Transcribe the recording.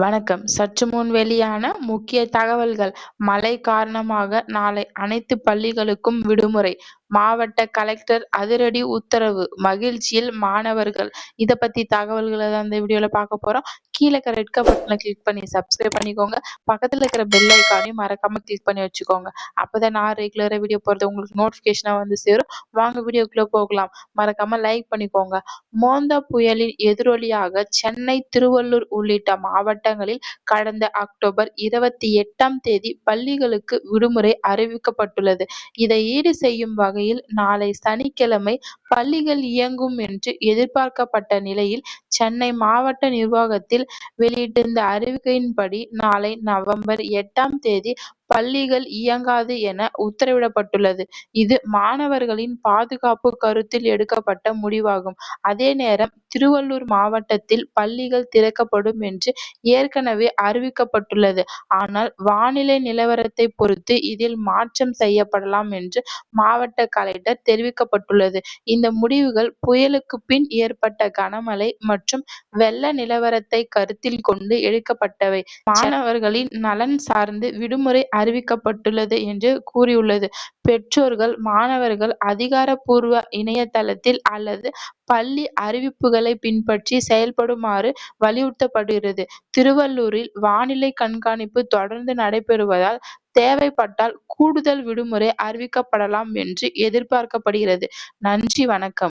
வணக்கம். சற்று முன் வெளியான முக்கிய தகவல்கள். மழை காரணமாக நாளை அனைத்து பள்ளிகளுக்கும் விடுமுறை. மாவட்ட கலெக்டர் அதிரடி உத்தரவு. மகிழ்ச்சியில் மாணவர்கள். இத பத்தி தகவல்களை தான் இந்த வீடியோல பார்க்க போறோம். கீழ இருக்க ரெட் கலர் பட்டனை கிளிக் பண்ணி சப்ஸ்கிரைப் பண்ணிக்கோங்க. பக்கத்துல இருக்கிற பெல் ஐகானையும் மறக்காம கிளிக் பண்ணி வச்சுக்கோங்க. அப்பதான் நான் ரெகுலரா வீடியோ போறது உங்களுக்கு நோட்டிபிகேஷனா வந்து சேரும். வாங்க வீடியோக்குள்ள போகலாம். மறக்காம லைக் பண்ணிக்கோங்க. மோந்தா புயலின் எதிரொலியாக சென்னை, திருவள்ளூர் உள்ளிட்ட மாவட்டங்களில் கடந்த அக்டோபர் 28ஆம் தேதி பள்ளிகளுக்கு விடுமுறை அறிவிக்கப்பட்டுள்ளது. இதை ஈடு செய்யும் வகையில் நாளை சனிக்கிழமை பள்ளிகள் இயங்கும் என்று எதிர்பார்க்கப்பட்ட நிலையில் சென்னை மாவட்ட நிர்வாகத்தில் வெளியிட்டிருந்த அறிவிக்கையின்படி நாளை நவம்பர் 8ஆம் தேதி பள்ளிகள் இயங்காது என உத்தரவிடப்பட்டுள்ளது. இது மாணவர்களின் பாதுகாப்பு கருத்தில் எடுக்கப்பட்ட முடிவாகும். அதே நேரம் திருவள்ளூர் மாவட்டத்தில் பள்ளிகள் திறக்கப்படும் என்று ஏற்கனவே அறிவிக்கப்பட்டுள்ளது. ஆனால் வானிலை நிலவரத்தை பொறுத்து இதில் மாற்றம் செய்யப்படலாம் என்று மாவட்ட கலெக்டர் தெரிவிக்கப்பட்டுள்ளது. இந்த முடிவுகள் புயலுக்கு பின் ஏற்பட்ட கனமழை மற்றும் வெள்ள நிலவரத்தை கருத்தில் கொண்டு எடுக்கப்பட்டவை. மாணவர்களின் நலன் சார்ந்து விடுமுறை அறிவிக்கப்பட்டுள்ளது என்று கூறியுள்ளது. பெற்றோர்கள், மாணவர்கள் அதிகாரப்பூர்வ இணையதளத்தில் அல்லது பள்ளி அறிவிப்புகளை பின்பற்றி செயல்படுமாறு வலியுறுத்தப்படுகிறது. திருவள்ளூரில் வானிலை கண்காணிப்பு தொடர்ந்து நடைபெறுவதால் தேவைப்பட்டால் கூடுதல் விடுமுறை அறிவிக்கப்படலாம் என்று எதிர்பார்க்கப்படுகிறது. நன்றி, வணக்கம்.